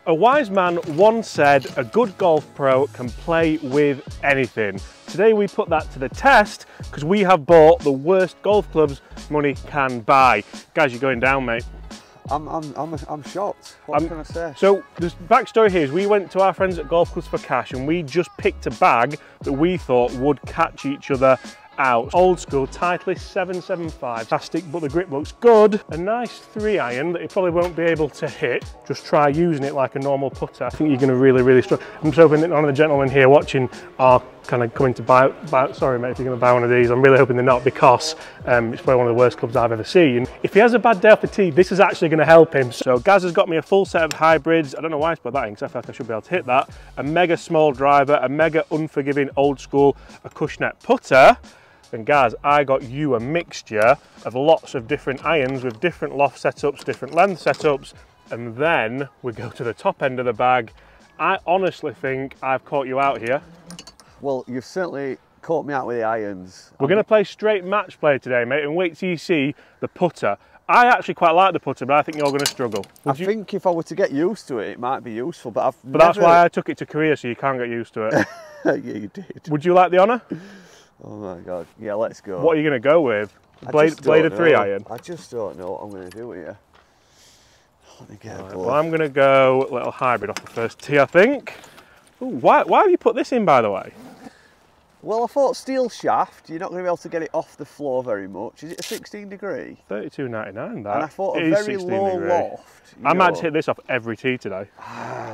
A wise man once said, a good golf pro can play with anything. Today we put that to the test because we have bought the worst golf clubs money can buy. Guys, you're going down, mate. I'm shocked. What can I say? So the backstory here is we went to our friends at Golf Clubs for Cash and we just picked a bag that we thought would catch each other out. Old school Titleist 775 plastic, but the grip looks good. A nice 3-iron that you probably won't be able to hit. Just try using it like a normal putter. I think you're going to really struggle. I'm just hoping that none of the gentlemen here watching are kind of coming to buy. Sorry mate, if you're going to buy one of these, I'm really hoping they're not, because it's probably one of the worst clubs I've ever seen. If he has a bad day off the tee, this is actually going to help him. So Gaz has got me a full set of hybrids. I don't know why I put that in, because I feel like I should be able to hit that. A mega small driver, a mega unforgiving old school Acushnet putter. And Gaz, I got you a mixture of lots of different irons with different loft setups, different length setups, and then we go to the top end of the bag. I honestly think I've caught you out here. Well, you've certainly caught me out with the irons. We're going to play straight match play today, mate, and wait till you see the putter. I actually quite like the putter, but I think you're going to struggle. I think if I were to get used to it, it might be useful, but that's why I took it to Korea, so you can't get used to it. Yeah, you did. Would you like the honour? Oh my God, yeah, let's go. What are you going to go with? Blade of 3-iron? I just don't know what I'm going to do here. Let me get a glove. Well, I'm going to go a little hybrid off the first tee, I think. Ooh, why have you put this in, by the way? Well, I thought steel shaft, you're not going to be able to get it off the floor very much. Is it a 16 degree? 32.99, that. And I thought a very low loft. I might hit this off every tee today.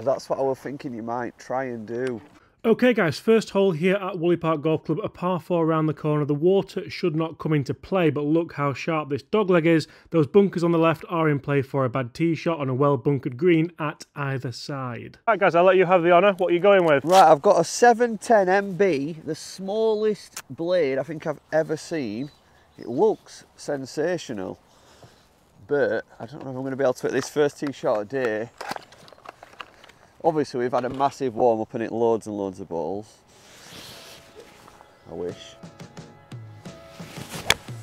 That's what I was thinking you might try and do. Okay guys, first hole here at Woolley Park Golf Club, a par 4 around the corner. The water should not come into play, but look how sharp this dogleg is. Those bunkers on the left are in play for a bad tee shot on a well bunkered green at either side. Right guys, I'll let you have the honour. What are you going with? Right, I've got a 710 MB, the smallest blade I think I've ever seen. It looks sensational, but I don't know if I'm going to be able to hit this first tee shot a day. Obviously, we've had a massive warm-up and hit loads and loads of balls. I wish.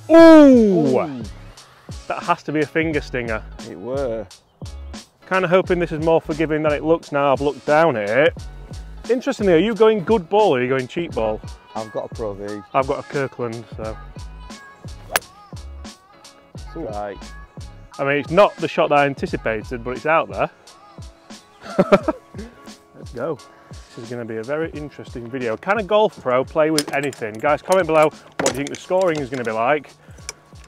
Ooh! That has to be a finger stinger. It were. Kind of hoping this is more forgiving than it looks now. I've looked down at it. Interestingly, are you going good ball or are you going cheap ball? I've got a Pro V. I've got a Kirkland, so. Right. I mean, it's not the shot that I anticipated, but it's out there. Let's go. This is going to be a very interesting video. Can a golf pro play with anything? Guys, comment below what do you think the scoring is going to be like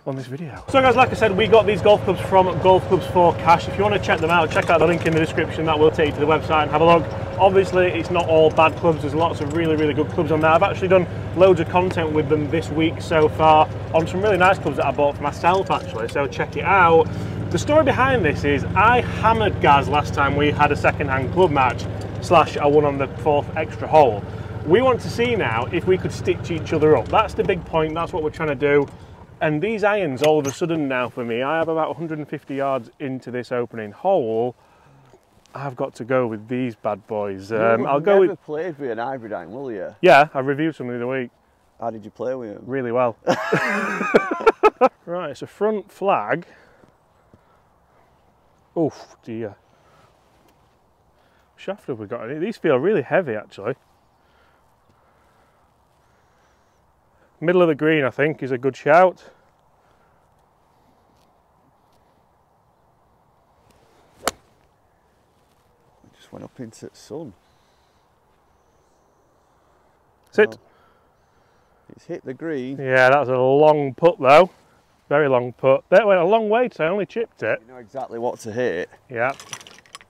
on this video. So guys, like I said, we got these golf clubs from Golf Clubs for Cash. If you want to check them out, check out the link in the description. That will take you to the website and have a look. Obviously, it's not all bad clubs. There's lots of really good clubs on there. I've actually done loads of content with them this week so far on some really nice clubs that I bought for myself actually, so check it out. The story behind this is I hammered Gaz last time we had a second-hand club match, / I won on the 4th extra hole. We want to see now if we could stitch each other up. That's the big point, that's what we're trying to do. And these irons all of a sudden now for me, I have about 150 yards into this opening hole. I've got to go with these bad boys. I'll go with... played with an hybrid iron, will you? Yeah, I reviewed some the other week. How did you play with them? Really well. Right, it's a front flag. Oh dear. Shaft have we got? These feel really heavy actually. Middle of the green I think is a good shout. Just went up into the sun. Sit. Oh. It's hit the green. Yeah, that's a long putt though. Very long putt. That went a long way to I only chipped it. You know exactly what to hit. Yeah.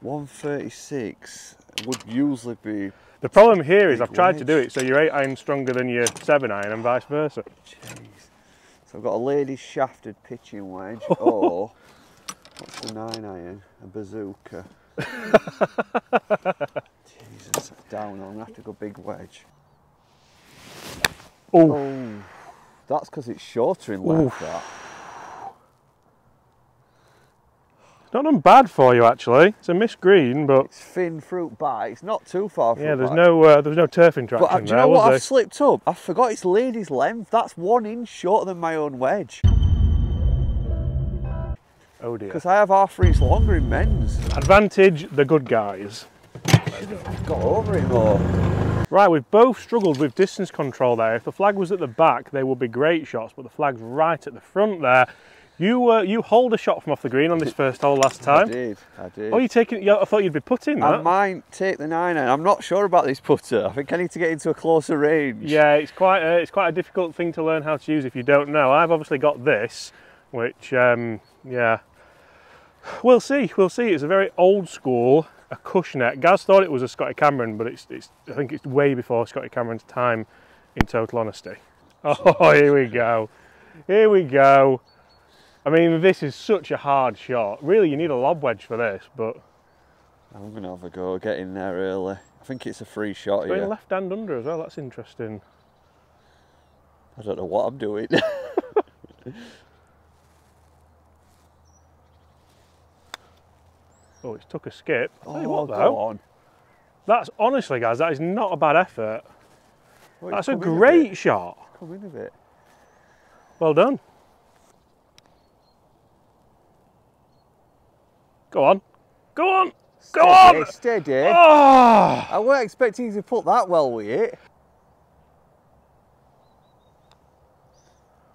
136 would usually be... The problem here is I've tried to do it so your 8-iron stronger than your 7-iron and vice versa. Jeez. So I've got a ladies shafted pitching wedge or what's the 9-iron? A bazooka. Jesus, down. I'm going to have to go big wedge. Ooh. Oh, that's because it's shorter in length. That. It's not done bad for you actually. It's a missed green, but it's thin fruit bite. It's not too far from. Yeah, there's no turf interaction but, do you know what? I've slipped up. I forgot it's ladies' length. That's 1 inch shorter than my own wedge. Oh dear. Because I have half reach longer in men's. Advantage, the good guys. Got over it more. Right, we've both struggled with distance control there. If the flag was at the back, they would be great shots, but the flag's right at the front there. You hold a shot from off the green on this first hole last time. I did. Oh, you taking? Yeah, I thought you'd be putting that. I might take the 9-iron. I'm not sure about this putter. I think I need to get into a closer range. Yeah, it's quite a difficult thing to learn how to use if you don't know. I've obviously got this, which yeah, we'll see. We'll see. It's a very old school, a Cushnet. Gaz thought it was a Scotty Cameron, but I think it's way before Scotty Cameron's time, in total honesty. Oh, here we go. Here we go. I mean, this is such a hard shot. Really, you need a lob wedge for this, but... I'm going to have a go, get in there early. I think it's a free shot here. Going left hand under as well, that's interesting. I don't know what I'm doing. Oh, it's took a skip. I'll tell you what, go though. on. That's, honestly, guys, that is not a bad effort. Well, that's a great shot. Come in a bit. Well done. Go on. Go on. Go on. Steady. Oh! I weren't expecting you to put that well with it.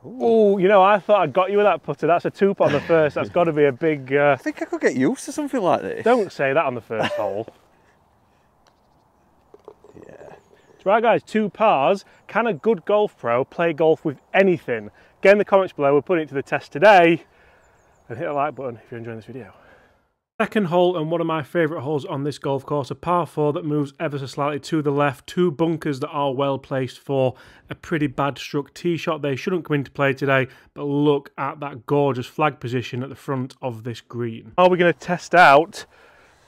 Oh, you know, I thought I'd got you with that putter. That's a 2 on the first. That's got to be a big... I think I could get used to something like this. Don't say that on the first hole. Yeah. Right, guys, 2 pars. Can a good golf pro play golf with anything? Get in the comments below. We're putting it to the test today. And hit the like button if you're enjoying this video. Second hole, and one of my favourite holes on this golf course, a par 4 that moves ever so slightly to the left. 2 bunkers that are well placed for a pretty bad struck tee shot. They shouldn't come into play today, but look at that gorgeous flag position at the front of this green. Are we going to test out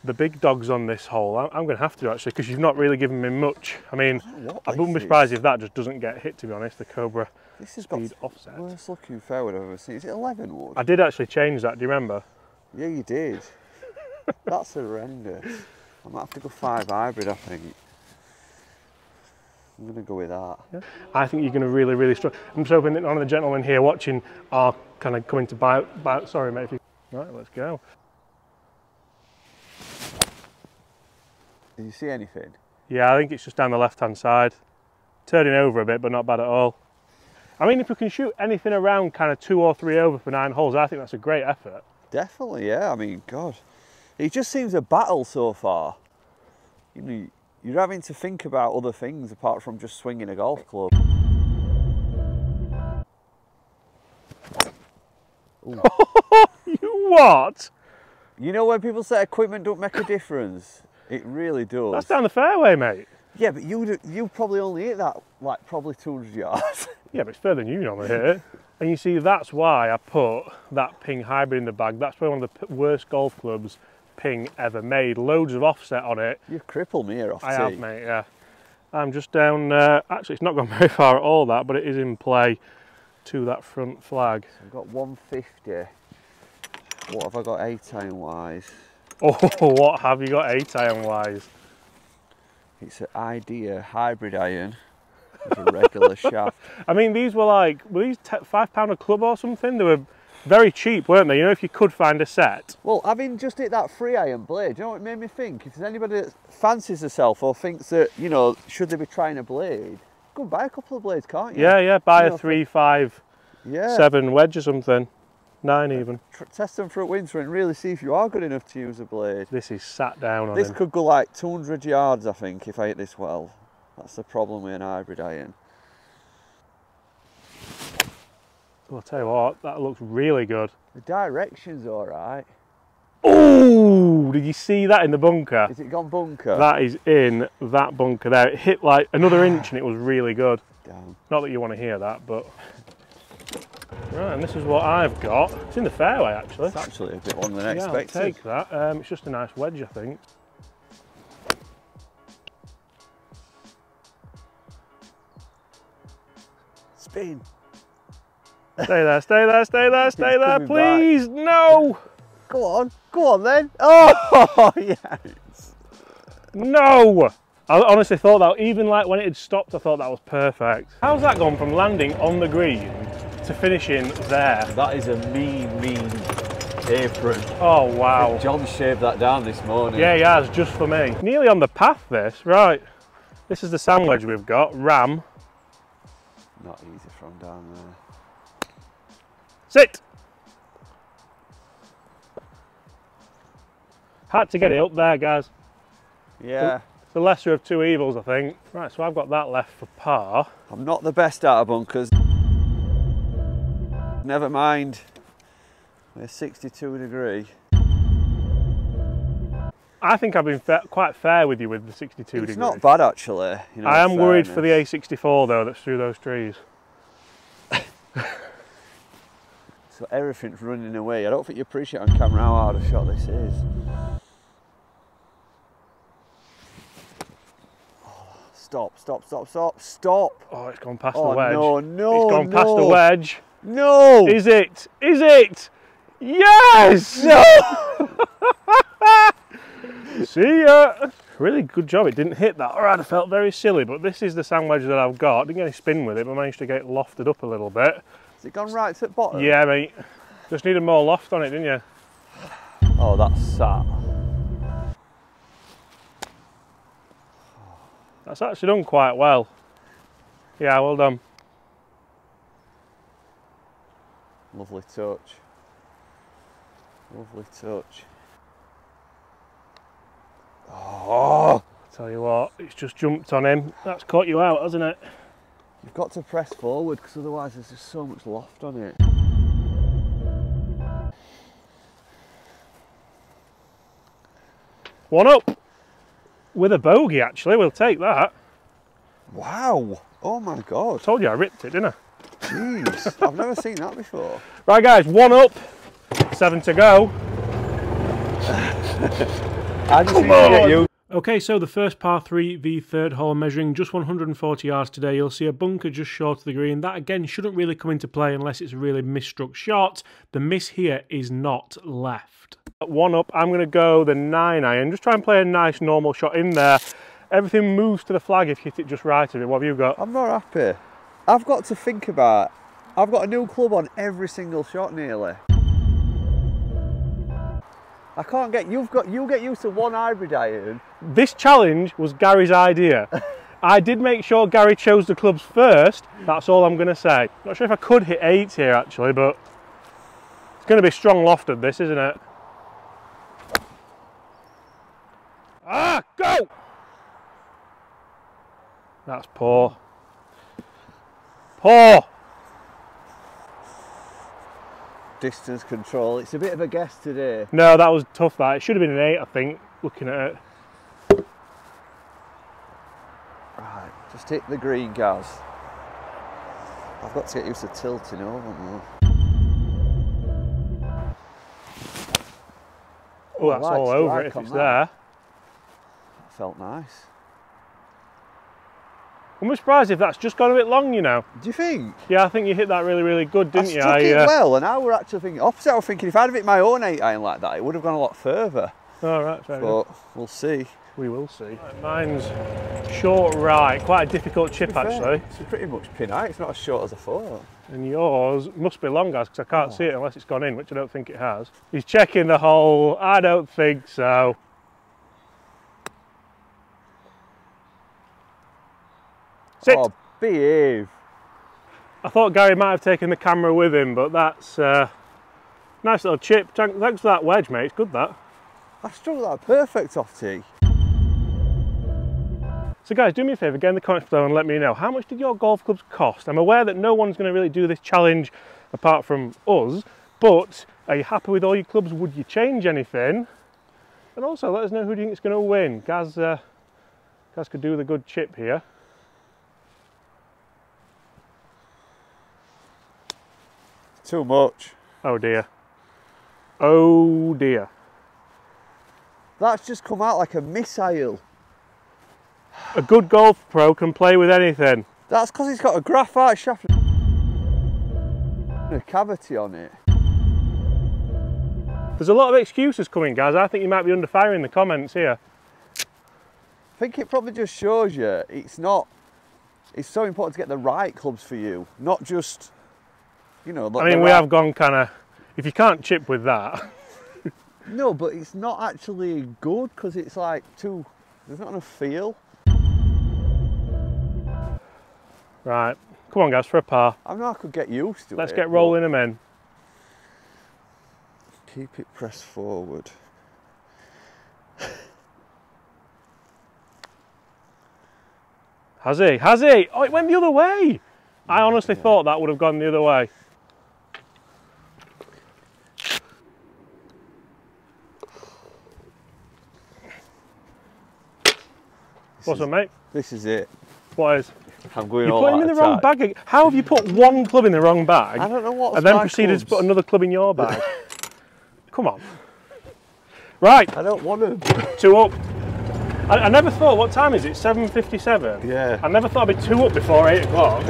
the big dogs on this hole? I'm going to have to, actually, because you've not really given me much. I mean, I wouldn't be surprised if that just doesn't get hit, to be honest, the Cobra this has speed got offset. Worst looking fairway I've ever seen. Is it 11 wood? I did actually change that, do you remember? Yeah, you did. That's horrendous. I might have to go 5 hybrid, I think. I'm going to go with that. Yeah. I think you're going to really struggle. I'm just hoping that none of the gentlemen here watching are kind of coming to bite. Sorry, mate. If you... Right, let's go. Did you see anything? Yeah, I think it's just down the left-hand side. Turning over a bit, but not bad at all. I mean, if we can shoot anything around kind of 2 or 3 over for 9 holes, I think that's a great effort. Definitely, yeah. I mean, God. It just seems a battle so far. You know, you're having to think about other things apart from just swinging a golf club. You what? You know when people say equipment don't make a difference? It really does. That's down the fairway, mate. Yeah, but you probably only hit that, like, probably 200 yards. Yeah, but it's further than you normally hit it. And you see, that's why I put that Ping hybrid in the bag. That's one of the worst golf clubs Ping ever made. Loads of offset on it. You've crippled me here off tee. I have, mate, yeah. I'm just down, actually it's not gone very far at all, that, but it is in play to that front flag. So I've got 150. What have I got 8-iron wise? Oh, what have you got 8-iron wise? It's an Idea hybrid iron with a regular shaft. I mean, these were these £5 a club or something? They were very cheap, weren't they? You know, if you could find a set. Well, having just hit that 3-iron blade, you know what it made me think? If there's anybody that fancies herself or thinks that, you know, should they be trying a blade, go and buy a couple of blades, can't you? Yeah, buy a 3, 5, yeah. 7 wedge or something. 9 even. Test them for a winter and really see if you are good enough to use a blade. This is sat down on This him. could go like 200 yards, I think, if I hit this well. That's the problem with an hybrid iron. Well, I'll tell you what, that looks really good. The direction's all right. Oh, did you see that in the bunker? Is it gone bunker? That is in that bunker there. It hit like another inch and it was really good. Damn. Not that you want to hear that, but... Right, and this is what I've got. It's in the fairway, actually. It's actually a bit longer than Yeah, expected. I'll take that. It's just a nice wedge, I think. Spin. Stay there, stay there, stay there, stay there, coming please! No! Go on then. Oh, yes. No! I honestly thought that, even like when it had stopped, I thought that was perfect. How's that gone from landing on the green to finishing there? That is a mean apron. Oh, wow. John shaved that down this morning. Yeah, he has, just for me. Nearly on the path, this. Right. This is the sand wedge we've got. Ram. Not easy from down there. Sit! Had to get it up there, guys. Yeah. It's the lesser of two evils, I think. Right, so I've got that left for par. I'm not the best out of bunkers. Never mind. We're 62 degree. I think I've been quite fair with you with the 62 degrees. It's not bad actually. You know, I am worried for the A64 though, that's through those trees. So everything's running away. I don't think you appreciate on camera how hard a shot this is. Oh, stop, stop, stop, stop, stop. Oh, it's gone past the wedge. No, no, it's gone past the wedge. No! Is it? Is it? Yes! No! See ya! Really good job, it didn't hit that. Alright, I felt very silly, but this is the sand wedge that I've got. Didn't get any spin with it, but managed to get it lofted up a little bit. Has it gone right to the bottom? Yeah, mate. Just needed more loft on it, didn't you? Oh, that's sat. That's actually done quite well. Yeah, well done. Lovely touch. Lovely touch. Oh! Tell you what, it's just jumped on him. That's caught you out, hasn't it? You've got to press forward because otherwise there's just so much loft on it. One up. With a bogey, actually. We'll take that. Wow! Oh my god. Told you I ripped it, didn't I? Jeez, I've never seen that before. Right, guys, one up. 7 to go. I just need to get you. Okay, so the first par 3, the third hole, measuring just 140 yards today. You'll see a bunker just short of the green. That, again, shouldn't really come into play unless it's a really misstruck shot. The miss here is not left. One up, I'm going to go the 9-iron. Just try and play a nice, normal shot in there. Everything moves to the flag if you hit it just right of it. What have you got? I'm not happy. I've got to think about, I've got a new club on every single shot nearly. I can't get, you get used to one hybrid iron. This challenge was Gary's idea. I did make sure Gary chose the clubs first, that's all I'm going to say. Not sure if I could hit 8 here actually, but it's going to be strong lofted this, isn't it? Ah, go! That's poor. Poor! Distance control, it's a bit of a guess today. No, that was tough that. It should have been an 8, I think, looking at it. Right, just hit the green, guys. I've got to get used to tilting over now. Oh, that's all over it if it's there. That felt nice. I'm surprised if that's just gone a bit long, you know. Do you think? Yeah, I think you hit that really, really good, didn't you? I struck it well, and I were actually thinking opposite. I was thinking if I'd have hit my own 8-iron like that, it would have gone a lot further. All right, fair enough. But we'll see. We will see. Right, mine's short right, quite a difficult chip actually. It's pretty much pin height, it's not as short as I thought. And yours must be long, guys, because I can't see it unless it's gone in, which I don't think it has. He's checking the hole. I don't think so. Sit. Oh, behave. I thought Gary might have taken the camera with him, but that's nice little chip. Thanks for that wedge, mate. It's good, that. I struck that perfect off tee. So guys, do me a favour, get in the comments below and let me know, how much did your golf clubs cost? I'm aware that no one's going to really do this challenge apart from us, but are you happy with all your clubs? Would you change anything? And also let us know who do you think is going to win. Gaz could do with a good chip here. Too much. Oh dear. Oh dear. That's just come out like a missile. A good golf pro can play with anything. That's because it's got a graphite shaft and a cavity on it. There's a lot of excuses coming, guys. I think you might be under fire in the comments here. I think it probably just shows you it's so important to get the right clubs for you, not just, you know. I mean, we have gone kind of, if you can't chip with that. No, but it's not actually good because it's like there's not enough feel. Right, come on guys, for a par. I know I could get used to it. Let's get rolling them in. Keep it pressed forward. Has he? Has he? Oh, it went the other way. I honestly thought that would have gone the other way. What's up, mate? This is it. What is? I'm going You all put him out in the of wrong tack. bag. How have you put one club in the wrong bag? I don't know what. And then proceeded to put another club in your bag. Come on. Right. I don't want them. 2 up. I never thought, what time is it? 7:57? Yeah. I never thought I'd be 2 up before 8 o'clock.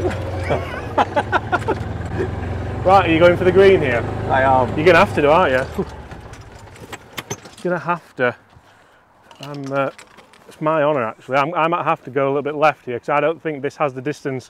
Right, are you going for the green here? I am. You're going to have to do, aren't you? You're going to have to. It's my honour actually. I might have to go a little bit left here because I don't think this has the distance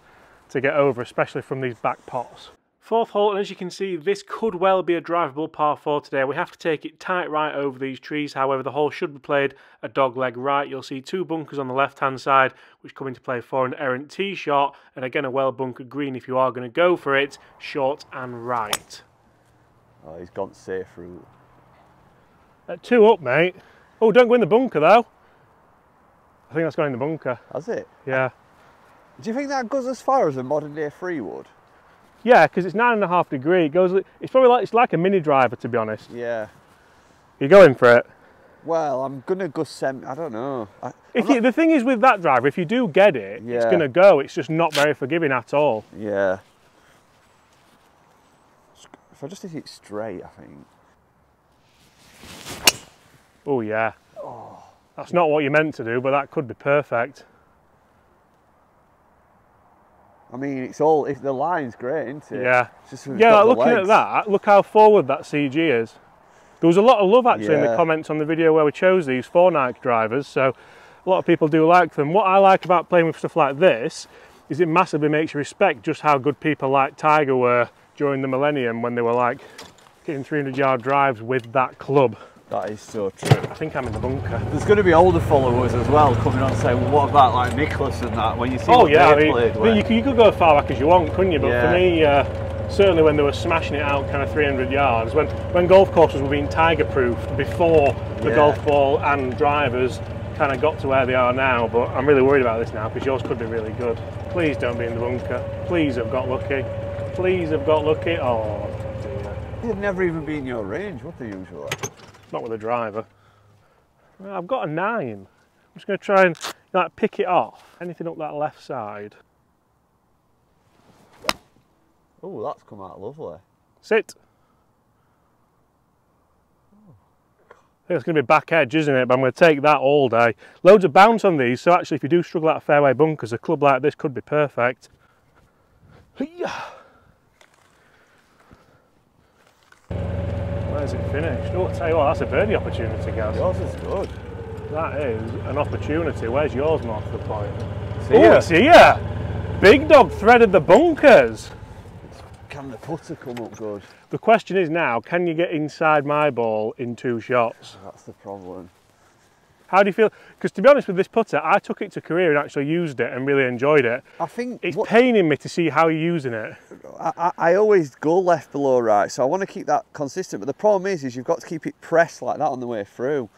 to get over, especially from these back pots. 4th hole, and as you can see, this could well be a drivable par 4 today. We have to take it tight right over these trees. However, the hole should be played a dog leg right. You'll see 2 bunkers on the left-hand side, which come into play for an errant tee shot, and again a well-bunkered green if you are going to go for it, short and right. Oh, he's gone safe route. At 2 up, mate. Oh, don't go in the bunker though. I think that's going in the bunker. Has it? Yeah. Do you think that goes as far as a modern day 3 would? Yeah, because it's 9.5 degree. It goes. It's probably like a mini driver, to be honest. Yeah. You're going for it. Well, I'm gonna go I don't know. The thing is with that driver, if you do get it, it's going to go. It's just not very forgiving at all. Yeah. If I just hit it straight, I think. Oh yeah. Oh. That's not what you meant to do, but that could be perfect. I mean, if the line's great, isn't it? Yeah. It's just yeah, like looking at that, look how forward that CG is. There was a lot of love actually in the comments on the video where we chose these for Nike drivers, so a lot of people do like them. What I like about playing with stuff like this is it massively makes you respect just how good people like Tiger were during the millennium when they were like getting 300-yard drives with that club. That is so true. I think I'm in the bunker. There's going to be older followers as well coming on saying, well, what about like Nicklaus and that when you see what they played? You could go as far back as you want, couldn't you? But for me, certainly when they were smashing it out kind of 300 yards, when golf courses were being tiger-proofed before the golf ball and drivers kind of got to where they are now, but I'm really worried about this now because yours could be really good. Please don't be in the bunker. Please have got lucky. Please have got lucky. Oh dear. They'd never even be in your range, would they usually? Not with a driver. Well, I've got a 9. I'm just going to try and like pick it off. Anything up that left side. Oh, that's come out lovely. Sit. I think it's going to be back edge, isn't it? But I'm going to take that all day. Loads of bounce on these, so actually if you do struggle at fairway bunkers, a club like this could be perfect. Where's it finished? Oh, I'll tell you what, that's a birdie opportunity, guys. Yours is good. That is an opportunity. Where's yours, more to the point? It's here. Big dog threaded the bunkers. Can the putter come up good? The question is now, can you get inside my ball in 2 shots? That's the problem. How do you feel? Because to be honest with this putter, I took it to career and actually used it and really enjoyed it. I think it's paining me to see how you're using it. I always go left below right, so I want to keep that consistent. But the problem is you've got to keep it pressed like that on the way through.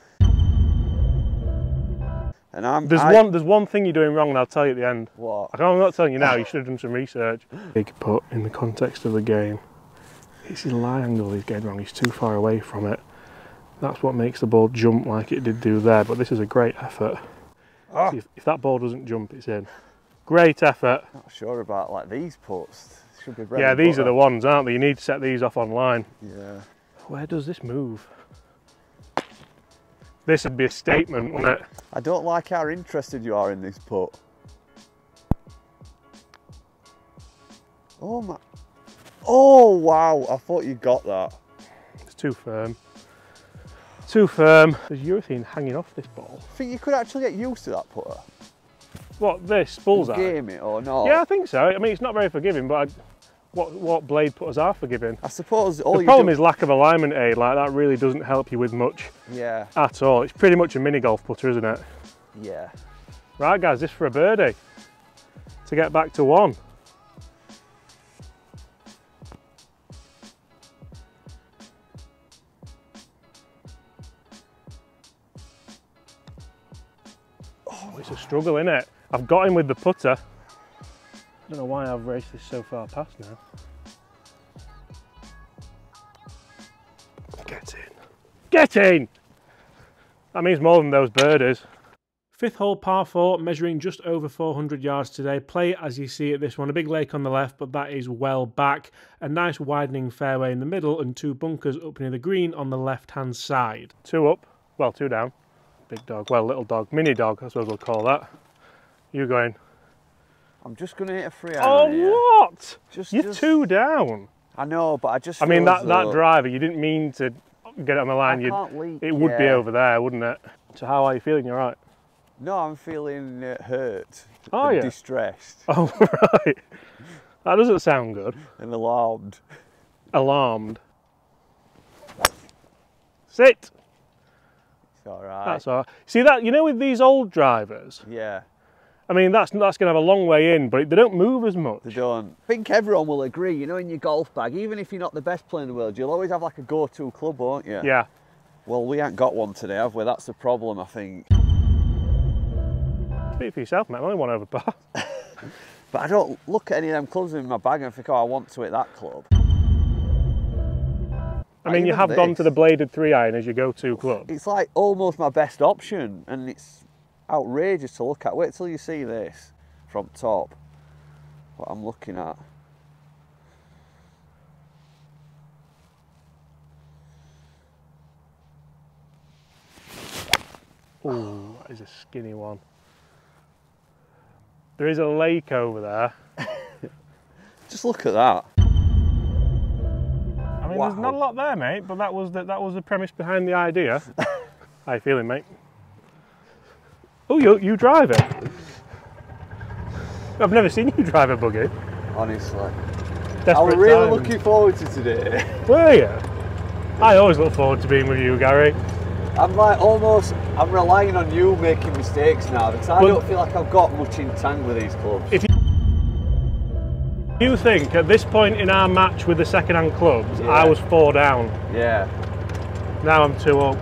And there's one thing you're doing wrong, and I'll tell you at the end. What? I'm not telling you now. You should have done some research. Big putt in the context of the game. It's his lie angle he's getting wrong. He's too far away from it. That's what makes the ball jump like it did do there, but this is a great effort. Oh. If that ball doesn't jump, it's in. Great effort. Not sure about like these putts. Should be yeah, these are the ones, aren't they? You need to set these off online. Yeah. Where does this move? This would be a statement, wouldn't it? I don't like how interested you are in this putt. Oh my. Oh wow, I thought you got that. It's too firm. Too firm. There's urethane hanging off this ball. I think you could actually get used to that putter. What, this bullseye? Game it or not? Yeah, I think so. I mean, it's not very forgiving, but what blade putters are forgiving. I suppose The problem is lack of alignment aid. Like that really doesn't help you with much. Yeah. At all. It's pretty much a mini golf putter, isn't it? Yeah. Right, guys, this for a birdie to get back to 1. Oh, it's a struggle, isn't it? I've got him with the putter. I don't know why I've raced this so far past now. Get in. Get in! That means more than those birdies. 5th hole par 4, measuring just over 400 yards today. Play as you see at this one. A big lake on the left, but that is well back. A nice widening fairway in the middle and 2 bunkers up near the green on the left-hand side. 2 up, well, 2 down. Big dog, well, little dog, mini dog, I suppose we'll call that. You going? I'm just going to hit a 3-iron. Oh, what? You're just 2 down. I know, but I just. I mean, that driver, you didn't mean to get it on the line. It would be over there, wouldn't it? So how are you feeling? You're right. No, I'm feeling hurt. Oh, yeah. Distressed. Oh, right. That doesn't sound good. And alarmed. Alarmed. Sit. It's all right. That's all right. See that, you know, with these old drivers, Yeah. I mean, that's going to have a long way in, but they don't move as much. They don't. I think everyone will agree, you know, in your golf bag, even if you're not the best player in the world, you'll always have like a go-to club, won't you? Yeah. Well, we ain't got one today, have we? That's the problem, I think. Speak for yourself, mate. I'm only 1 over par. But I don't look at any of them clubs in my bag and think, oh, I want to hit that club. I mean, you have gone to the bladed 3-iron as your go-to club. It's like almost my best option, and it's outrageous to look at. Wait till you see this from top, what I'm looking at. Oh, that is a skinny one. There is a lake over there. Just look at that. I mean, there's not a lot there, mate, but that was the premise behind the idea. How you feeling, mate? Oh, you drive it? I've never seen you drive a buggy. Honestly. Desperate I was really times. looking forward to today. Were you? I always look forward to being with you, Gary. I'm relying on you making mistakes now, because I don't feel like I've got much in tank with these clubs. If you think at this point in our match with the second-hand clubs, yeah. I was 4 down. Yeah. Now I'm 2 up.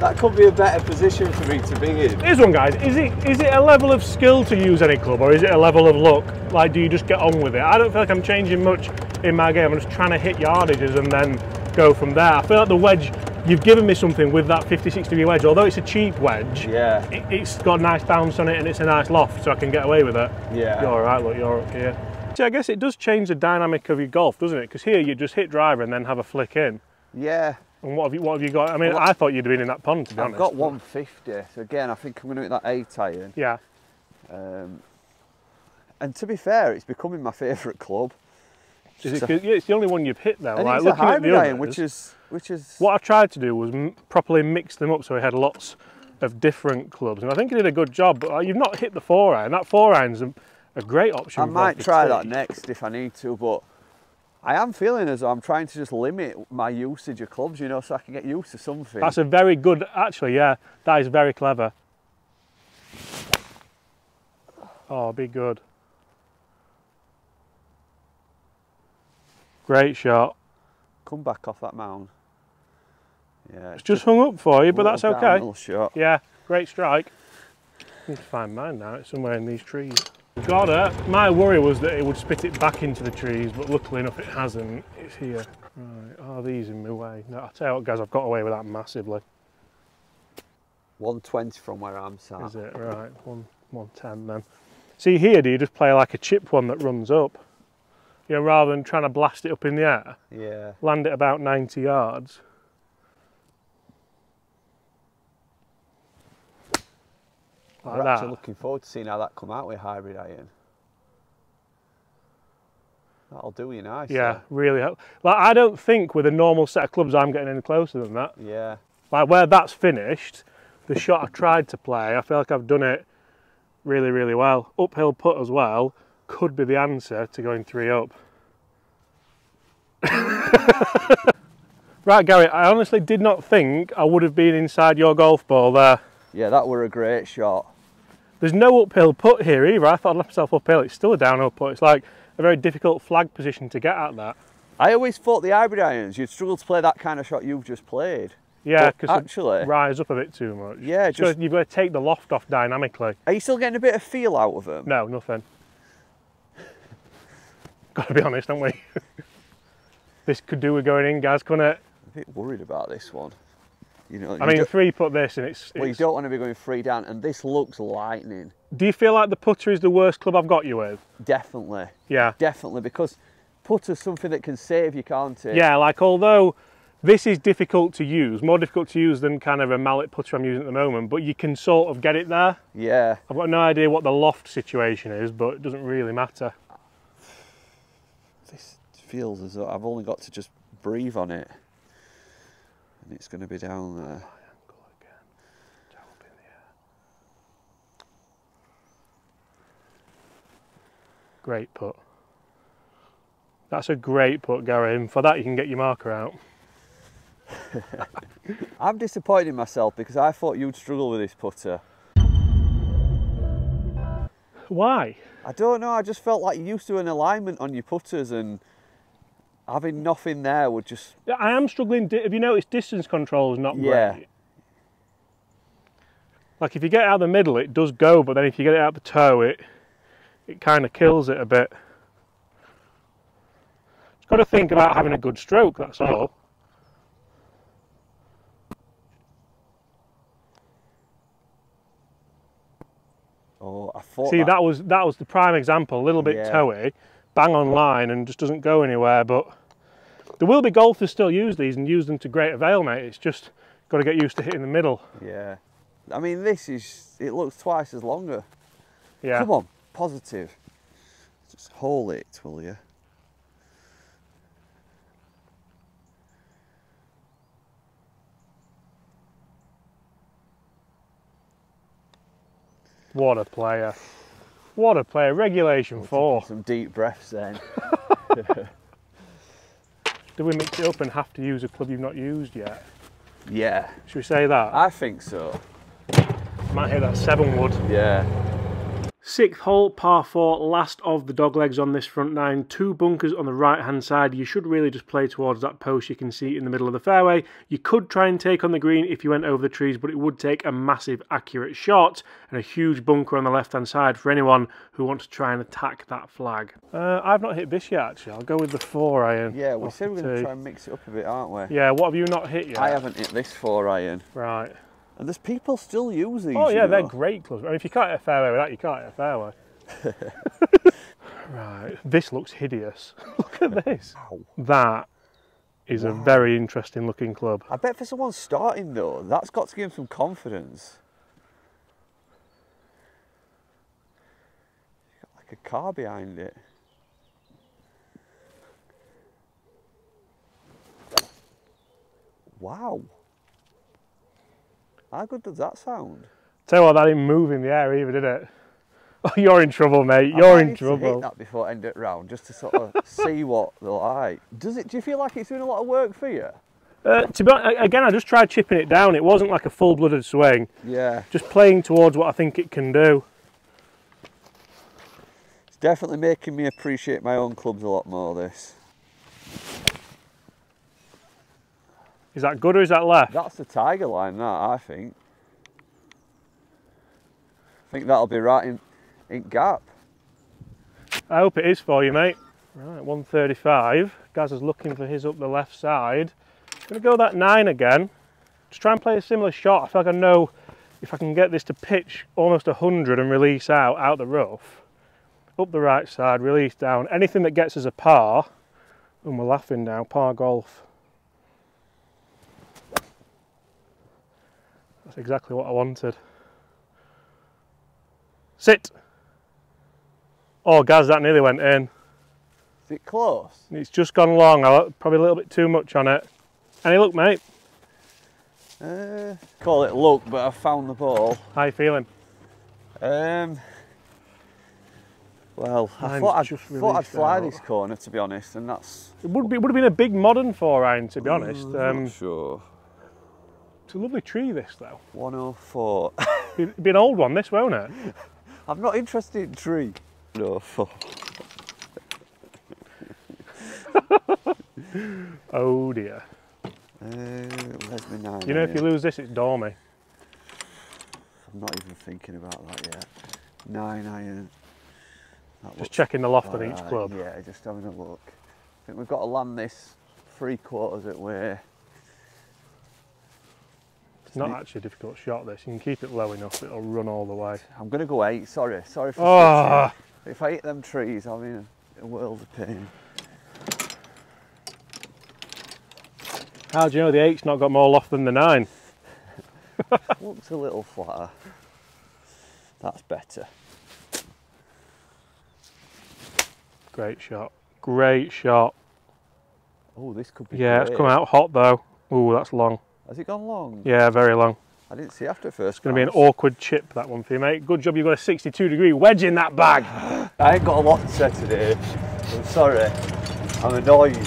That could be a better position for me to be in. Here's one, guys. Is it a level of skill to use any club, or is it a level of luck? Like, do you just get on with it? I don't feel like I'm changing much in my game. I'm just trying to hit yardages and then go from there. I feel like the wedge, you've given me something with that 56 degree wedge. Although it's a cheap wedge, yeah, it's got a nice bounce on it and it's a nice loft, so I can get away with it. Yeah. You're all right, look, you're up here. See, I guess it does change the dynamic of your golf, doesn't it? Because here you just hit driver and then have a flick in. Yeah. And what have you got? I mean, I thought you'd have been in that pond, to be honest. I've got 150, so again, I think I'm going to hit that 8-iron. Yeah. And to be fair, it's becoming my favourite club. Is it, it's the only one you've hit though. And like, it's looking a hybrid at the iron, others, which is... What I tried to do was properly mix them up so we had lots of different clubs. And I think you did a good job, but you've not hit the 4-iron. That 4-iron's a great option. I might try that next if I need to, but I am feeling as though I'm trying to just limit my usage of clubs, you know, so I can get used to something. That's a very good, actually, yeah, that is very clever. Oh, be good. Great shot. Come back off that mound. Yeah, It's just hung up for you, but that's okay. Shot. Yeah, great strike. I need to find mine now, it's somewhere in these trees. Got it. My worry was that it would spit it back into the trees, but luckily enough it hasn't. It's here. Right, oh, these in my way. No, I'll tell you what, guys, I've got away with that massively. 120 from where I'm sat. Is it? Right, 110 then. See here, do you just play like a chip one that runs up? You know, rather than trying to blast it up in the air? Yeah. Land it about 90 yards. Like I'm that. actually looking forward to seeing how that come out with hybrid iron. That'll do you nice. Yeah, really. Like, I don't think with a normal set of clubs I'm getting any closer than that. Yeah. Like where that's finished, the shot I tried to play, I feel like I've done it really, really well. Uphill putt as well. could be the answer to going 3 up. Right, Gary, I honestly did not think I would have been inside your golf ball there. Yeah, that were a great shot. There's no uphill putt here either. I thought I'd left myself uphill. It's still a downhill putt. It's like a very difficult flag position to get at that. I always thought the hybrid irons, you'd struggle to play that kind of shot you've just played. Yeah, But because actually, it rise up a bit too much. Yeah, So you've got to take the loft off dynamically. are you still getting a bit of feel out of them? No, nothing. Got to be honest, haven't we? This could do with going in, Gaz, couldn't it? I'm a bit worried about this one. You know, I mean, 3 put this and it's... Well, you don't want to be going 3 down, and this looks lightning. Do you feel like the putter is the worst club I've got you with? Definitely. Yeah. Definitely, because putter's something that can save you, can't it? Yeah, like although this is difficult to use, more difficult to use than kind of a mallet putter I'm using at the moment, but you can sort of get it there. Yeah. I've got no idea what the loft situation is, but it doesn't really matter. This feels as though I've only got to just breathe on it. And it's going to be down there. Great putt. That's a great putt, Gary, and for that you can get your marker out. I'm disappointed in myself because I thought you'd struggle with this putter. Why? I don't know, I just felt like you used to an alignment on your putters, and having nothing there would just... I am struggling. Have you noticed distance control is not Yeah. great? Like if you get it out of the middle, it does go, but then if you get it out the toe, it kind of kills it a bit. Just got to think about having a good stroke, that's all. Oh, I thought See, that was the prime example, a little bit toey, bang on line and just doesn't go anywhere, but there will be golfers still use these and use them to great avail, mate. It's just got to get used to hitting the middle. Yeah. I mean, it looks twice as longer. Yeah. Come on, positive. Just hole it, will you? What a player. What a player. Regulation 4. Some deep breaths then. Do we mix it up and have to use a club you've not used yet? Yeah. Should we say that? I think so. Might hit that 7 wood. Yeah. 6th hole, par 4, last of the doglegs on this front 9. 2 bunkers on the right hand side. You should really just play towards that post you can see in the middle of the fairway. You could try and take on the green if you went over the trees, but it would take a massive accurate shot and a huge bunker on the left hand side for anyone who wants to try and attack that flag. I've not hit this yet actually. I'll go with the 4 iron. Yeah, we said we're going to try and mix it up a bit, aren't we? Yeah, what have you not hit yet? I haven't hit this 4 iron. Right. And there's people still use these. Oh yeah, you know? they're great clubs. I mean, if you can't hit a fairway with that, you can't hit a fairway. Right, this looks hideous. Look at this. Wow. That is a very interesting looking club. I bet for someone starting though, that's got to give them some confidence. Got like a car behind it. Wow. How good does that sound? Tell you what, that didn't move in the air either, did it? Oh, you're in trouble, mate. You're in trouble. I hit that before I end it round just to sort of see what they're like. Do you feel like it's doing a lot of work for you? To be honest, again, I just tried chipping it down. It wasn't like a full-blooded swing. Yeah. Just playing towards what I think it can do. It's definitely making me appreciate my own clubs a lot more, this. Is that good or is that left? That's the tiger line, that, I think. I think that'll be right in gap. I hope it is for you, mate. Right, 135. Gaz is looking for his up the left side. Gonna go that 9 again. Just try and play a similar shot. I feel like I know if I can get this to pitch almost 100 and release out the rough. Up the right side, release down. Anything that gets us a par, and we're laughing now, par golf. That's exactly what I wanted. Sit. Oh, Gaz, that nearly went in. Is it close? It's just gone long. Probably a little bit too much on it. Any luck, mate? Call it luck, but I found the ball. How you feeling? Well, Well, I Mine's thought I'd fly out. this corner, to be honest, and that's... It would have been a big modern 4-iron, to be honest. I'm not sure. It's a lovely tree, this, though. 104. It'd be an old one, this, won't it? I'm not interested in tree. 104. Oh, dear. Where's my 9 You know, if you lose this, it's dormy. I'm not even thinking about that yet. 9 iron. Just checking the loft on each club. Yeah, just having a look. I think we've got to land this 3/4 at way. It's not actually a difficult shot, this. You can keep it low enough, it'll run all the way. I'm going to go 8, sorry for Oh. If I hit them trees, I'm in a world of pain. How do you know the 8's not got more loft than the 9? Looks a little flatter. That's better. Great shot. Great shot. Oh, this could be Yeah, great. it's come out hot though. Ooh, that's long. Has it gone long? Yeah, very long. I didn't see after first. It's going to be an awkward chip, that one for you, mate. Good job you've got a 62-degree wedge in that bag. I ain't got a lot to say today. I'm sorry. I'm annoyed.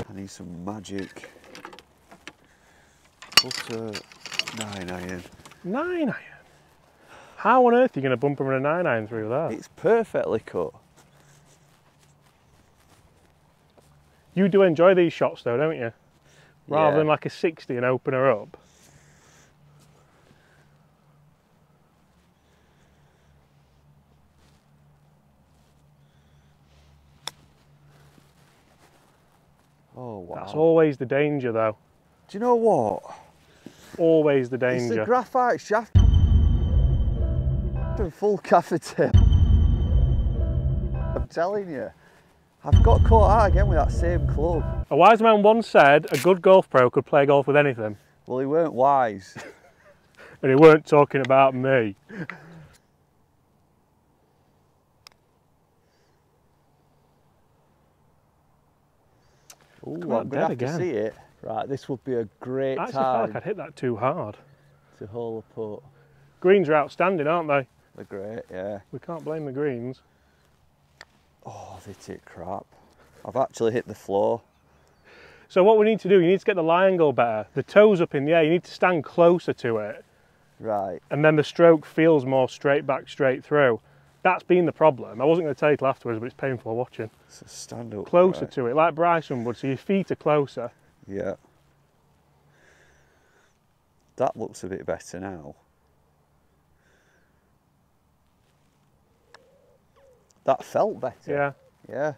I need some magic. Butter 9 iron. 9 iron? How on earth are you going to bump a 9 iron through that? It's perfectly cut. You do enjoy these shots though, don't you? Rather Yeah. than like a 60 and open her up. Oh wow. That's always the danger though. Do you know what? Always the It's the danger. graphite shaft and full cavity. I'm telling you. I've got caught out again with that same club. A wise man once said a good golf pro could play golf with anything. Well, he weren't wise. And he weren't talking about me. Ooh, Come out I'm going dead to have again. to see it. Right, this would be a great I actually felt time like I'd hit that too hard. to hole a putt. Greens are outstanding, aren't they? They're great, yeah. We can't blame the greens. Oh, they hit crap. I've actually hit the floor. So what we need to do, you need to get the lie angle better. The toes up in the air, you need to stand closer to it. Right. And then the stroke feels more straight back, straight through. That's been the problem. I wasn't going to tell you till afterwards, but it's painful watching. So stand up. Closer right. to it, like Bryson would, so your feet are closer. Yeah. That looks a bit better now. That felt better. Yeah. Yeah.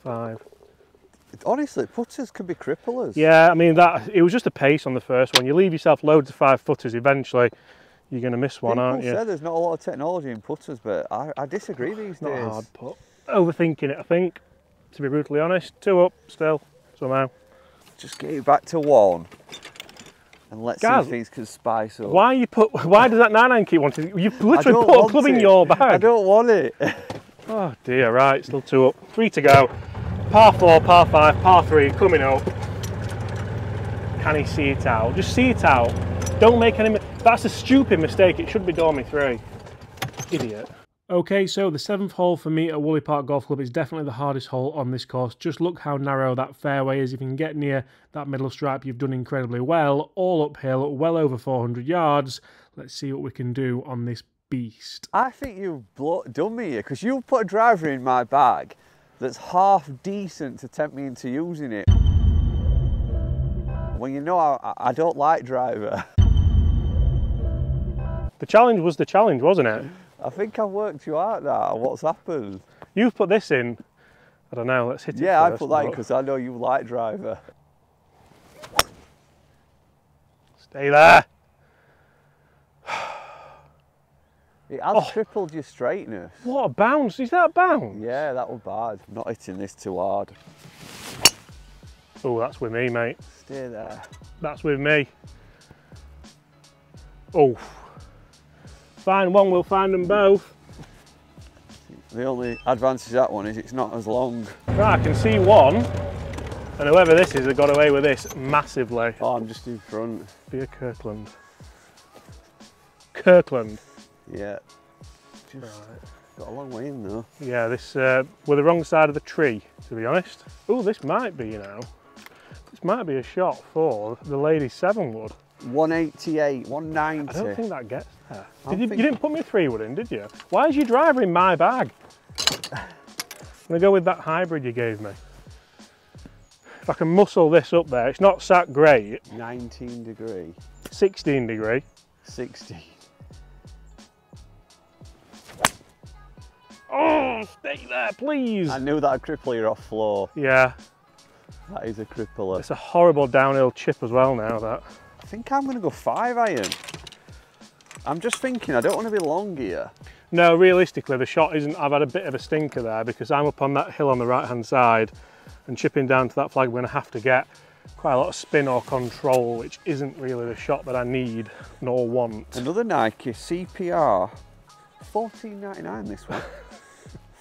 Five. Honestly, putters can be cripplers. Yeah, I mean, it was just a pace on the first one. You leave yourself loads of 5-footers, eventually you're going to miss one, People aren't you? say there's not a lot of technology in putters, but I disagree these Not days. a hard putt. Overthinking it, I think, to be brutally honest. 2 up still, somehow. Just get it back to 1. And let's Gaz, see if things can spice up. Why does that 9-iron keep wanting? You've I literally don't put a want club in it. your bag. I don't want it. Oh dear, right, still 2 up. 3 to go. Par 4, par 5, par 3 coming up. Can he see it out? Just see it out. Don't make any... That's a stupid mistake. It should be Dormy 3. Idiot. Okay, so the 7th hole for me at Woolley Park Golf Club is definitely the hardest hole on this course. Just look how narrow that fairway is. If you can get near that middle stripe, you've done incredibly well. All uphill, well over 400 yards. Let's see what we can do on this beast. I think you've done me here, because you've put a driver in my bag that's half decent to tempt me into using it. When you know I don't like driver. The challenge was the challenge, wasn't it? I think I've worked you out now. What's happened? You've put this in. I don't know, let's hit it Yeah, first. I put that because I know you like driver. Stay there. It has tripled your straightness. What a bounce. Is that a bounce? Yeah, that was bad. I'm not hitting this too hard. Oh, that's with me, mate. Stay there. That's with me. Oh. Find one, we'll find them both. The only advantage of that one is it's not as long. Right, I can see one, and whoever this is has got away with this massively. Oh, I'm just in front. Be a Kirkland. Kirkland. Yeah. Just got a long way in though. Yeah, this we're the wrong side of the tree, to be honest. Oh, this might be, you know, this might be a shot for the Lady 7 wood. 188, 190. I don't think that gets there. You didn't put me a 3 wood in, did you? Why is your driver in my bag? I'm gonna go with that hybrid you gave me. If I can muscle this up there, it's not sat great. 19 degree. 16 degree. 60. Oh, stay there, please. I knew that'd cripple your off floor. Yeah. That is a crippler. It's a horrible downhill chip as well now, that. I think I'm going to go 5 iron. I'm just thinking, I don't want to be long here. No, realistically, the shot isn't. I've had a bit of a stinker there because I'm up on that hill on the right-hand side and chipping down to that flag, we're going to have to get quite a lot of spin or control, which isn't really the shot that I need nor want. Another Nike CPR, $14.99 this one.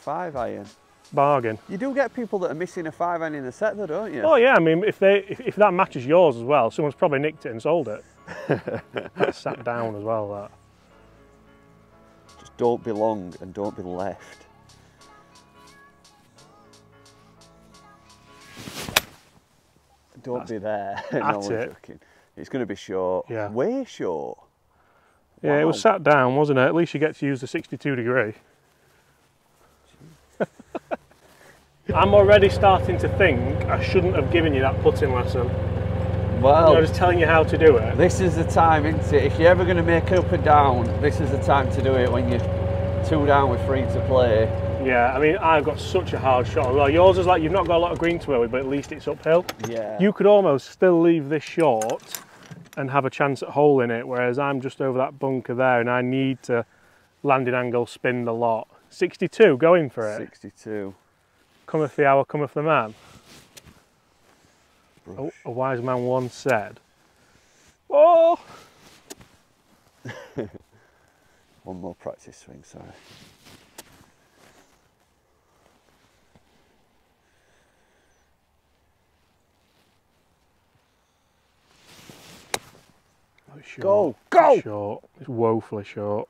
5 iron. Bargain. You do get people that are missing a 5 iron in the set though, don't you? Oh yeah, I mean, if that matches yours as well, someone's probably nicked it and sold it. That's sat down as well, that. Just don't be long and don't be left. Don't be there. That's no, it. Joking. It's going to be short. Yeah. Way short. Yeah, Wow. it was sat down, wasn't it? At least you get to use the 62 degree. I'm already starting to think I shouldn't have given you that putting lesson. Well, You know, just telling you how to do it. this is the time, isn't it? If you're ever going to make it up and down, this is the time to do it when you're 2 down with 3 to play. Yeah, I mean, I've got such a hard shot as well. Yours is like, you've not got a lot of green to work with, but at least it's uphill. Yeah. You could almost still leave this short and have a chance at hole in it, whereas I'm just over that bunker there and I need to landing angle spin the lot. 62, going for it. 62. Cometh the hour, cometh the man. Brush. A wise man once said, oh! One more practice swing, sorry. Oh, it's short. Go, go! It's short. It's woefully short.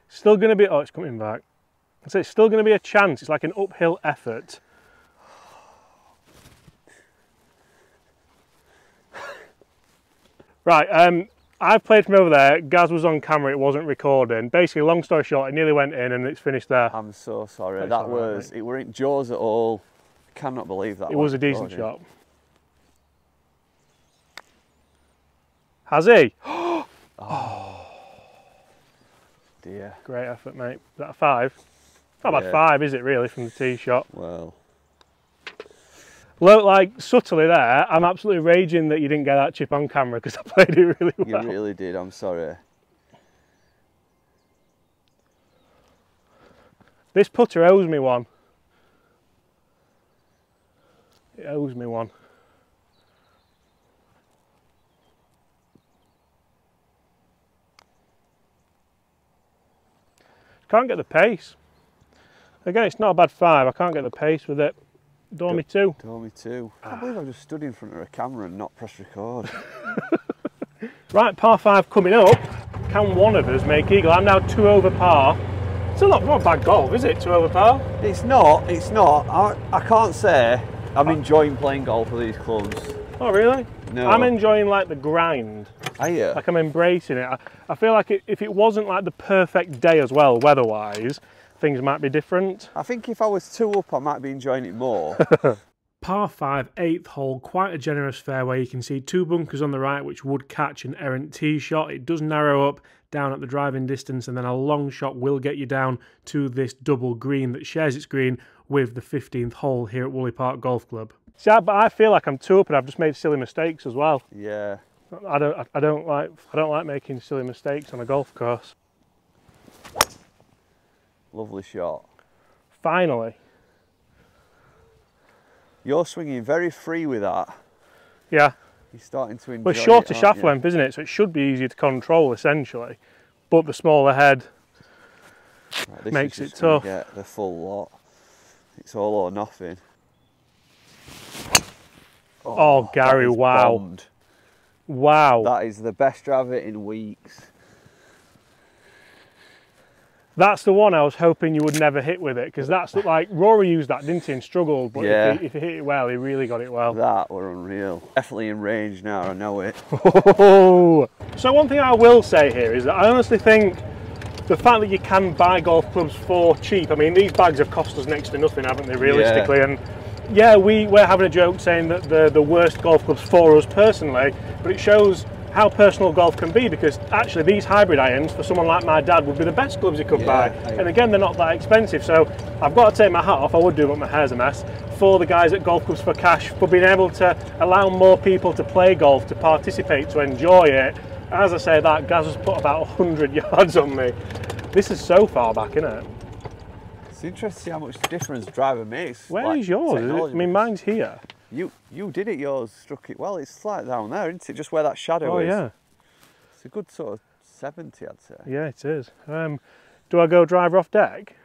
Still going to be, oh, it's coming back. So it's still going to be a chance. It's like an uphill effort. Right, I've played from over there. Gaz was on camera, it wasn't recording. Basically, long story short, it nearly went in and it's finished there. I'm so sorry. That's That all right, was, it weren't jaws at all. Cannot believe that. It was a wasn't decent recorded. shot. Has he? Dear. Great effort, mate. Is that a 5? Not Yeah. bad 5, is it really, from the tee shot? Well, Look, like, subtly there, I'm absolutely raging that you didn't get that chip on camera because I played it really well. you really did. I'm sorry. This putter owes me one. It owes me one. Can't get the pace. Again, it's not a bad 5. I can't get the pace with it. Dormy 2. Dormy too. I can't believe I've just stood in front of a camera and not pressed record. Right, par 5 coming up. Can one of us make eagle? I'm now 2 over par. Still not bad golf, is it? 2 over par? It's not. I can't say I'm enjoying playing golf with these clubs. Oh, really? No. I'm enjoying like the grind. Are you? Like I'm embracing it. I feel like if it wasn't like the perfect day as well, weather-wise, things might be different. I think if I was 2 up, I might be enjoying it more. Par 5, 8th hole, quite a generous fairway. You can see 2 bunkers on the right which would catch an errant tee shot. It does narrow up down at the driving distance and then a long shot will get you down to this double green that shares its green with the 15th hole here at Woolley Park Golf Club. See, but I feel like I'm 2 up and I've just made silly mistakes as well. Yeah. I don't like making silly mistakes on a golf course. Lovely shot. Finally. You're swinging very free with that. Yeah. You're starting to enjoy Well, it's shorter it, aren't shaft you? length, isn't it? So it should be easier to control essentially. But the smaller head Right, this makes is it just gonna tough. Get the full lot. It's all or nothing. Oh, Gary, that is wow. bombed. Wow. That is the best driver in weeks. That's the one I was hoping you would never hit with it, because that's like Rory used that, didn't he, and struggled. But Yeah. if he hit it well, he really got it well. That were unreal. Definitely in range now, I know it. So one thing I will say here is that I honestly think the fact that you can buy golf clubs for cheap, I mean, these bags have cost us next to nothing, haven't they, realistically? Yeah. And yeah, we're having a joke saying that the worst golf clubs for us personally, but it shows how personal golf can be, because actually these hybrid irons for someone like my dad would be the best clubs he could buy. And again, they're not that expensive, so I've got to take my hat off, I would do, but my hair's a mess, for the guys at Golf Clubs for Cash for being able to allow more people to play golf, to participate, to enjoy it. As I say that, Gaz has put about 100 yards on me. This is so far back, isn't it? It's interesting to see how much difference driver makes. Where is yours? Is it, I mean, mine's here. You did it, yours struck it well. It's slight down there, isn't it? Just where that shadow is. Oh, yeah. It's a good sort of 70, I'd say. Yeah, it is. Do I go driver off deck?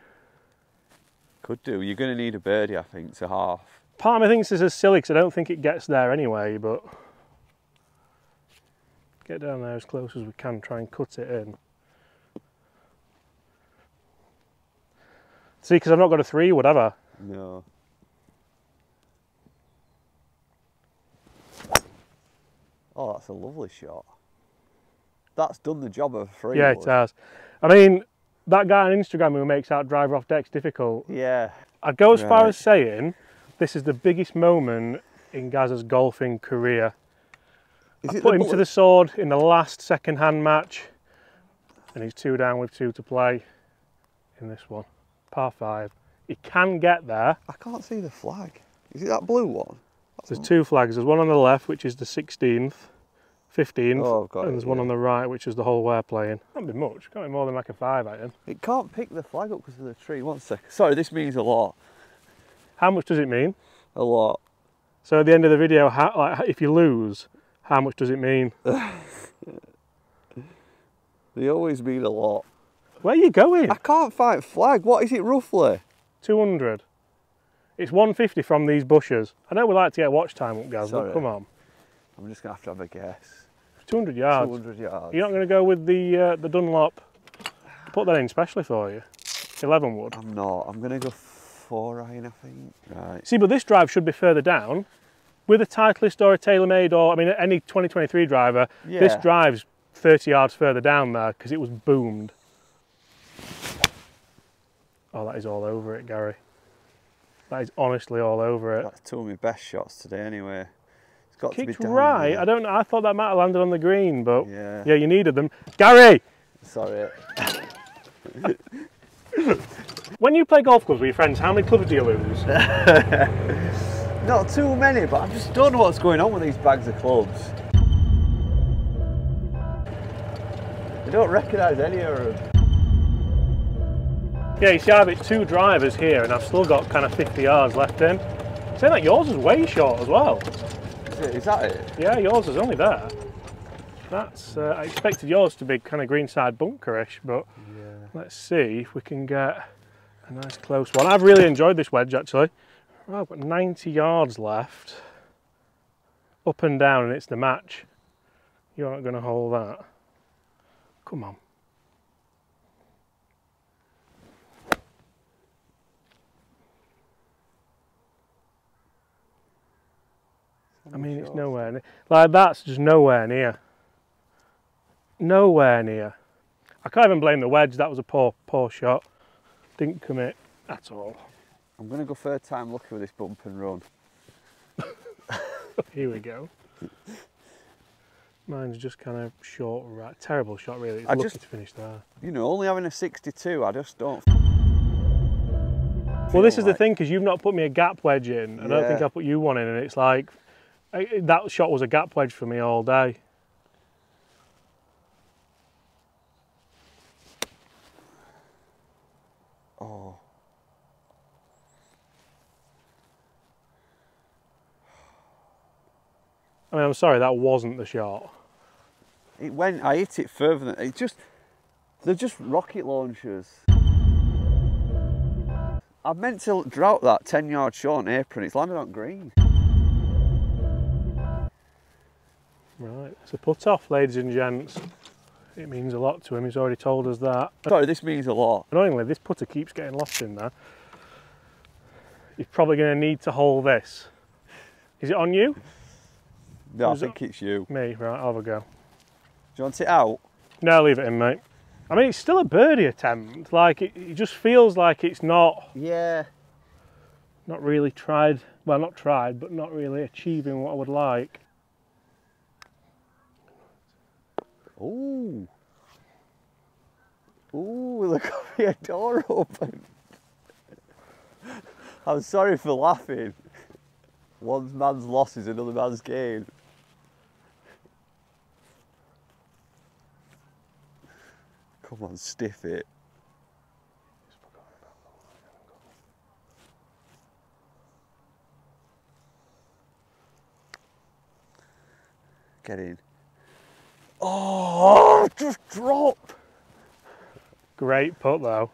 Could do. You're going to need a birdie, I think, to half. Part of me thinks this is silly because I don't think it gets there anyway, but get down there as close as we can, try and cut it in. See, because I've not got a 3 wood, have I? No. Oh, that's a lovely shot. That's done the job of a 3 Yeah, wood. it has. I mean, that guy on Instagram who makes out driver off deck's difficult. Yeah. I'd go as far as saying this is the biggest moment in Gaz's golfing career. I put him to the sword in the last second-hand match, and he's 2 down with 2 to play in this one. Par 5. He can get there. I can't see the flag. Is it that blue one? There's 2 flags. There's one on the left, which is the 16th, 15th, Oh, I've got and it, there's one on the right, which is the hole we're playing. Can't be much. Can't be more than like a 5 iron. It can't pick the flag up because of the tree. 1 second. Sorry, this means a lot. How much does it mean? A lot. So at the end of the video, if you lose, how much does it mean? They always mean a lot. Where are you going? I can't find flag. What is it roughly? 200. It's 150 from these bushes. I know we like to get watch time up, Gaz, but come on. I'm just going to have a guess. 200 yards. 200 yards. You're not going to go with the Dunlop? Put that in specially for you. 11 wood. I'm not. I'm going to go 4 iron, I think. Right. See, but this drive should be further down. With a Titleist or a TaylorMade, or I mean any 2023 driver, this drive's 30 yards further down there because it was boomed. Oh, that is all over it, Gary. That is honestly all over it. That's 2 of my best shots today anyway. It's got to be Kicked down right. there. I don't know. I thought that might have landed on the green, but yeah, you needed them. Gary! Sorry. When you play golf clubs with your friends, how many clubs do you lose? Not too many, but I just don't know what's going on with these bags of clubs. I don't recognise any of them. Yeah, you see, I have 2 drivers here, and I've still got kind of 50 yards left in. Saying that yours is way short as well. Is that it? Yeah, yours is only there. That's I expected yours to be kind of greenside bunkerish, but let's see if we can get a nice close one. I've really enjoyed this wedge actually. Right, I've got 90 yards left, up and down, and it's the match. You're not going to hold that. Come on. I mean, it's nowhere near. Like, that's just nowhere near. Nowhere near. I can't even blame the wedge. That was a poor shot. Didn't commit at all. I'm going to go 3rd time lucky with this bump and run. Here we go. Mine's just kind of short, right? Terrible shot, really. It's lucky to finish there. You know, only having a 62, I just don't. Well, this is the thing, because you've not put me a gap wedge in. I don't think I put you one in, and it's like that shot was a gap wedge for me all day. Oh. I mean, I'm sorry, that wasn't the shot. It went, I hit it further than, they're just rocket launchers. I meant to drop that 10-yard short on apron. It's landed on green. Right, it's a put-off, ladies and gents. It means a lot to him, he's already told us that. Sorry, this means a lot. Annoyingly, this putter keeps getting lost in there. He's probably going to need to hold this. Is it on you? No, I think it's you. Me, right, I'll have a go. Do you want it out? No, leave it in, mate. I mean, it's still a birdie attempt. Like, it just feels like it's not... Yeah. Not really tried, well, not tried, but not really achieving what I would like. Ooh. Ooh, look at your door open. I'm sorry for laughing. One man's loss is another man's gain. Come on, stiff it. Get in. Oh, just drop. Great putt though.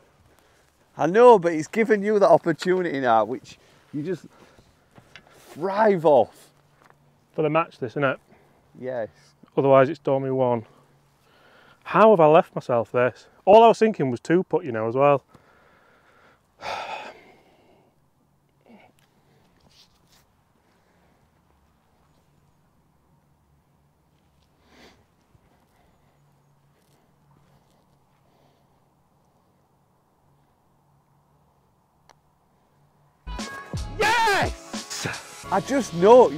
I know, but it's given you that opportunity now, which you just thrive off. For the match this, innit? Yes. Otherwise it's Dormy 1. How have I left myself this? All I was thinking was 2-putt, you know, as well. Yes! I just know,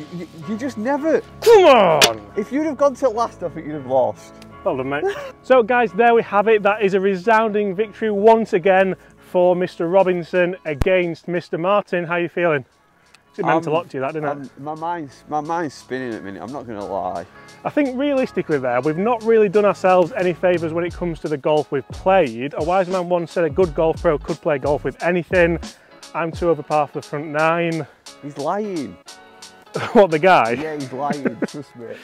you just never... Come on! If you'd have gone to last, I think you'd have lost. Well done, mate. So guys, there we have it. That is a resounding victory once again for Mr. Robinson against Mr. Martin. How are you feeling? It meant a lot to you, that, didn't it? My mind's spinning at the minute, I'm not going to lie. I think realistically there, we've not really done ourselves any favours when it comes to the golf we've played. A wise man once said a good golf pro could play golf with anything. I'm 2 over par for the front 9. He's lying. What, the guy? Yeah, he's lying, trust me.